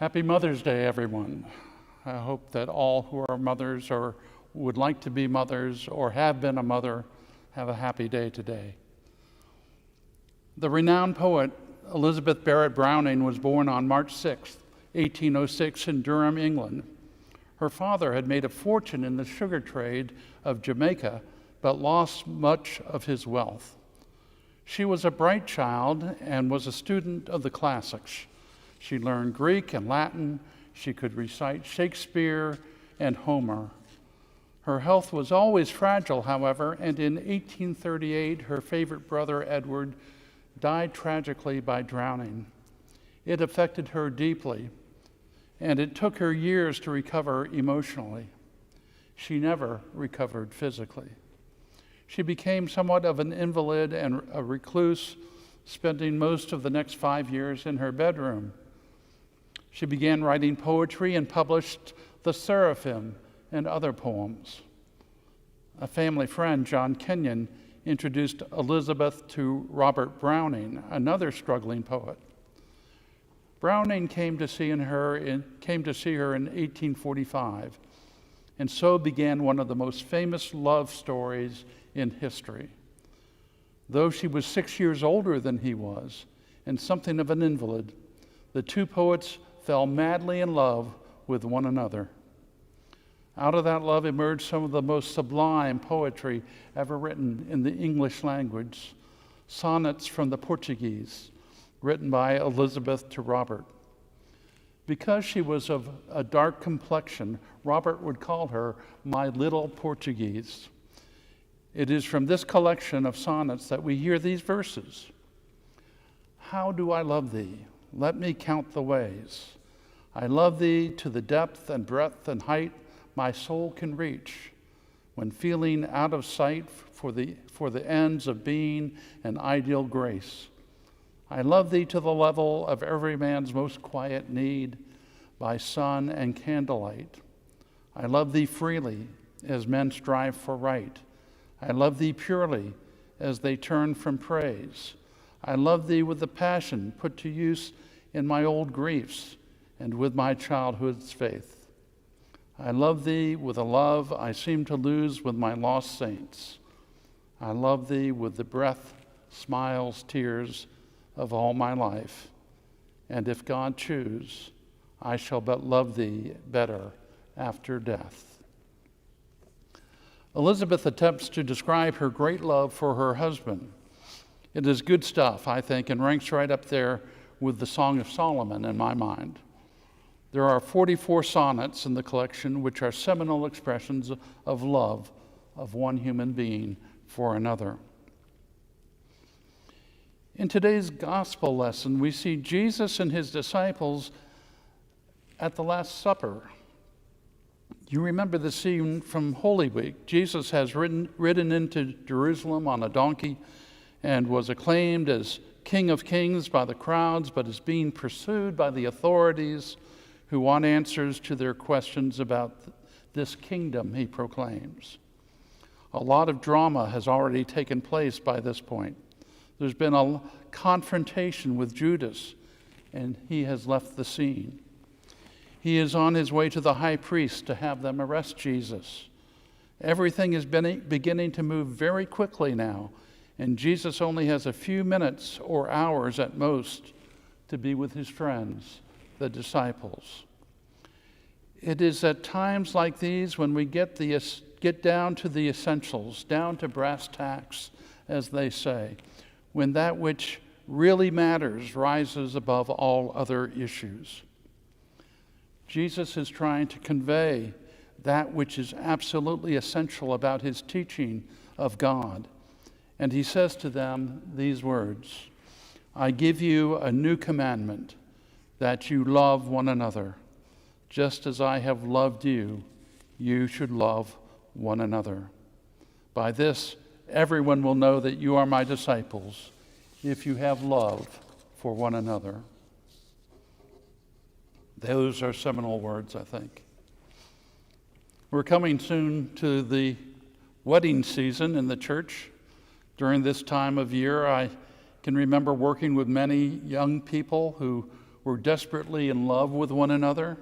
Happy Mother's Day, everyone. I hope that all who are mothers or would like to be mothers or have been a mother have a happy day today. The renowned poet Elizabeth Barrett Browning was born on March 6, 1806 in Durham, England. Her father had made a fortune in the sugar trade of Jamaica, but lost much of his wealth. She was a bright child and was a student of the classics. She learned Greek and Latin. She could recite Shakespeare and Homer. Her health was always fragile, however, and in 1838, her favorite brother, Edward, died tragically by drowning. It affected her deeply, and it took her years to recover emotionally. She never recovered physically. She became somewhat of an invalid and a recluse, spending most of the next 5 years in her bedroom. She began writing poetry and published The Seraphim and other poems. A family friend, John Kenyon, introduced Elizabeth to Robert Browning, another struggling poet. Browning came to see her in 1845, and so began one of the most famous love stories in history. Though she was 6 years older than he was, and something of an invalid, the two poets fell madly in love with one another. Out of that love emerged some of the most sublime poetry ever written in the English language, sonnets from the Portuguese, written by Elizabeth to Robert. Because she was of a dark complexion, Robert would call her my little Portuguese. It is from this collection of sonnets that we hear these verses. How do I love thee? Let me count the ways. I love thee to the depth and breadth and height my soul can reach, when feeling out of sight for the ends of being and ideal grace. I love thee to the level of every man's most quiet need, by sun and candlelight. I love thee freely, as men strive for right. I love thee purely, as they turn from praise. I love thee with the passion put to use in my old griefs and with my childhood's faith. I love thee with a love I seem to lose with my lost saints. I love thee with the breath, smiles, tears of all my life. And if God choose, I shall but love thee better after death. Elizabeth attempts to describe her great love for her husband. It is good stuff, I think, and ranks right up there with the Song of Solomon in my mind. There are 44 sonnets in the collection, which are seminal expressions of love of one human being for another. In today's gospel lesson, we see Jesus and his disciples at the Last Supper. You remember the scene from Holy Week. Jesus has ridden into Jerusalem on a donkey and was acclaimed as King of Kings by the crowds, but is being pursued by the authorities who want answers to their questions about this kingdom he proclaims. A lot of drama has already taken place by this point. There's been a confrontation with Judas, and he has left the scene. He is on his way to the high priest to have them arrest Jesus. Everything is beginning to move very quickly now, and Jesus only has a few minutes or hours at most to be with his friends, the disciples. It is at times like these when we get down to the essentials, down to brass tacks, as they say, when that which really matters rises above all other issues. Jesus is trying to convey that which is absolutely essential about his teaching of God. And he says to them these words, I give you a new commandment, that you love one another. Just as I have loved you, you should love one another. By this, everyone will know that you are my disciples, if you have love for one another. Those are seminal words, I think. We're coming soon to the wedding season in the church. During this time of year, I can remember working with many young people who were desperately in love with one another.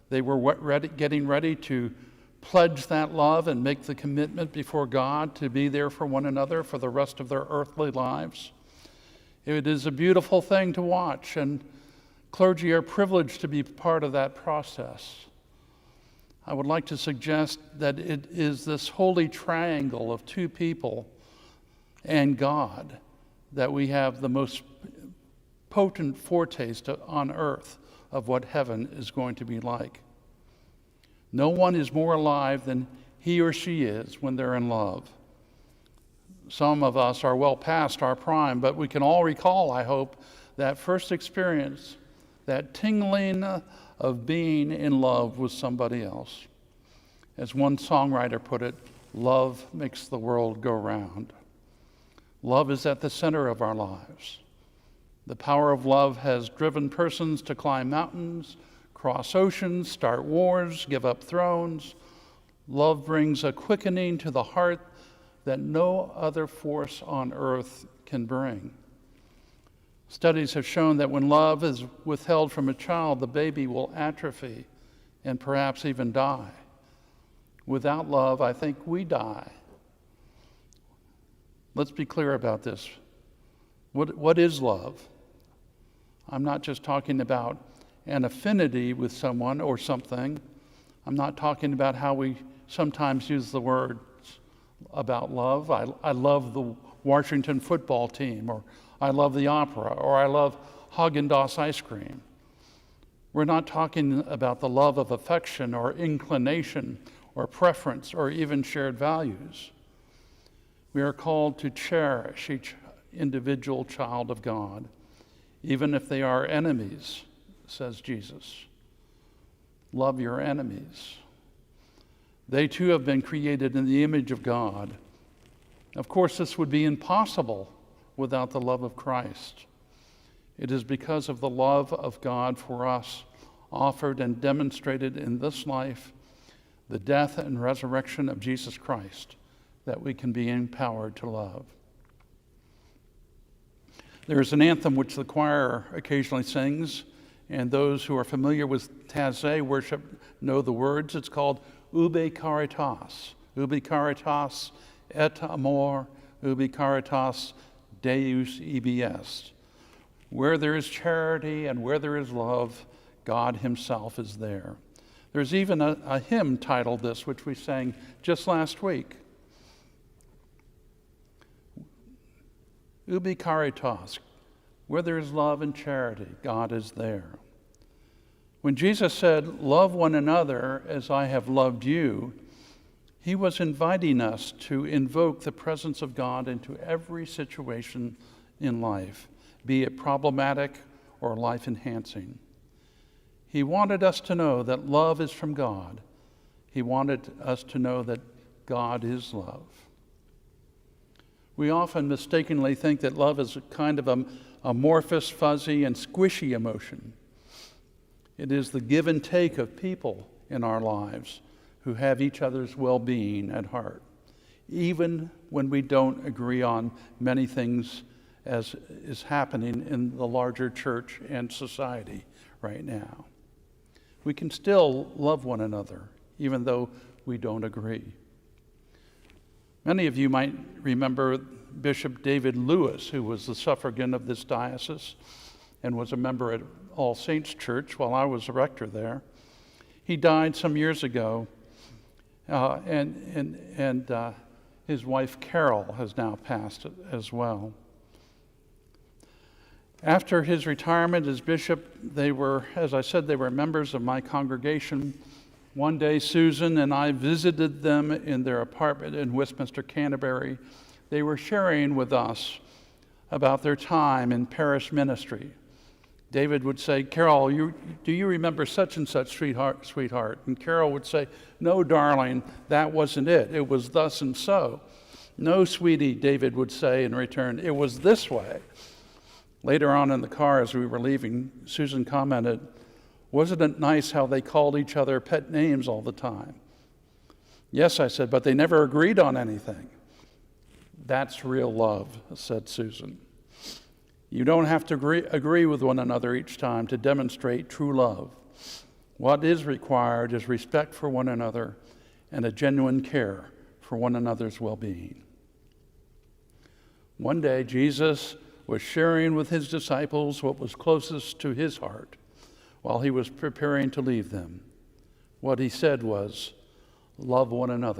They were getting ready to pledge that love and make the commitment before God to be there for one another for the rest of their earthly lives. It is a beautiful thing to watch, and clergy are privileged to be part of that process. I would like to suggest that it is this holy triangle of two people and God that we have the most potent foretaste on earth of what heaven is going to be like. No one is more alive than he or she is when they're in love. Some of us are well past our prime, but we can all recall, I hope, that first experience, that tingling of being in love with somebody else. As one songwriter put it, love makes the world go round. Love is at the center of our lives. The power of love has driven persons to climb mountains, cross oceans, start wars, give up thrones. Love brings a quickening to the heart that no other force on earth can bring. Studies have shown that when love is withheld from a child, the baby will atrophy and perhaps even die. Without love, I think we die. Let's be clear about this. What is love? I'm not just talking about an affinity with someone or something. I'm not talking about how we sometimes use the words about love. I love the Washington football team, or I love the opera, or I love Haagen-Dazs ice cream. We're not talking about the love of affection or inclination or preference or even shared values. We are called to cherish each individual child of God, even if they are enemies, says Jesus. Love your enemies. They too have been created in the image of God. Of course, this would be impossible without the love of Christ. It is because of the love of God for us, offered and demonstrated in this life, the death and resurrection of Jesus Christ, that we can be empowered to love. There is an anthem which the choir occasionally sings, and those who are familiar with Taizé worship know the words. It's called Ubi Caritas et amor, ubi caritas Deus ibi est. Where there is charity and where there is love, God himself is there. There's even a hymn titled this, which we sang just last week. Ubi caritas, where there is love and charity, God is there. When Jesus said, "Love one another as I have loved you," he was inviting us to invoke the presence of God into every situation in life, be it problematic or life-enhancing. He wanted us to know that love is from God. He wanted us to know that God is love. We often mistakenly think that love is a kind of amorphous, fuzzy, and squishy emotion. It is the give and take of people in our lives who have each other's well-being at heart, even when we don't agree on many things as is happening in the larger church and society right now. We can still love one another, even though we don't agree. Many of you might remember Bishop David Lewis, who was the suffragan of this diocese and was a member at All Saints Church while I was a rector there. He died some years ago, and his wife Carol has now passed as well. After his retirement as bishop, they were, as I said, they were members of my congregation. One day, Susan and I visited them in their apartment in Westminster, Canterbury. They were sharing with us about their time in parish ministry. David would say, "Carol, do you remember such and such, sweetheart?" And Carol would say, "No, darling, that wasn't it. It was thus and so." "No, sweetie," David would say in return, "it was this way." Later on in the car as we were leaving, Susan commented, "Wasn't it nice how they called each other pet names all the time?" "Yes," I said, "but they never agreed on anything." "That's real love," said Susan. You don't have to agree with one another each time to demonstrate true love. What is required is respect for one another and a genuine care for one another's well-being. One day, Jesus was sharing with his disciples what was closest to his heart while he was preparing to leave them. What he said was, "Love one another."